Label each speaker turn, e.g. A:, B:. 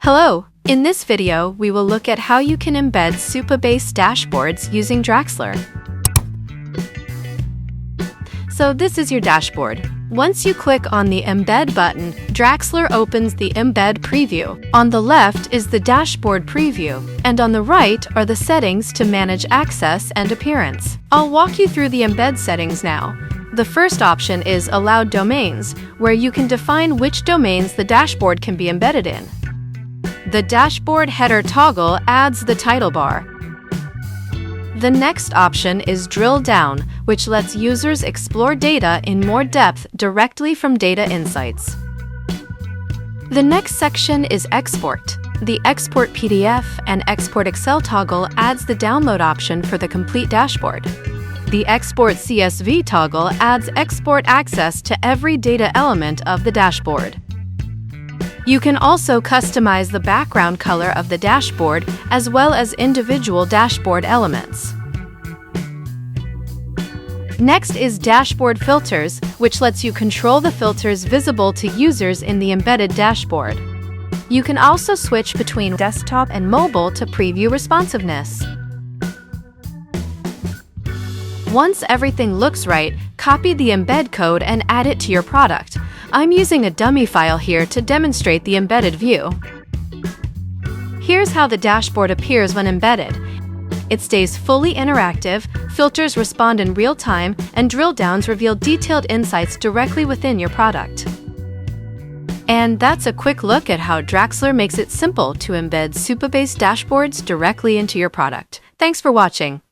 A: Hello! In this video, we will look at how you can embed Supabase dashboards using Draxlr. So this is your dashboard. Once you click on the Embed button, Draxlr opens the Embed preview. On the left is the dashboard preview, and on the right are the settings to manage access and appearance. I'll walk you through the Embed settings now. The first option is Allowed Domains, where you can define which domains the dashboard can be embedded in. The dashboard header toggle adds the title bar. The next option is Drill Down, which lets users explore data in more depth directly from data insights. The next section is Export. The Export PDF and Export Excel toggle adds the download option for the complete dashboard. The Export CSV toggle adds export access to every data element of the dashboard. You can also customize the background color of the dashboard as well as individual dashboard elements. Next is Dashboard Filters, which lets you control the filters visible to users in the embedded dashboard. You can also switch between desktop and mobile to preview responsiveness. Once everything looks right, copy the embed code and add it to your product. I'm using a dummy file here to demonstrate the embedded view. Here's how the dashboard appears when embedded. It stays fully interactive, filters respond in real time, and drill downs reveal detailed insights directly within your product. And that's a quick look at how Draxlr makes it simple to embed Supabase dashboards directly into your product. Thanks for watching.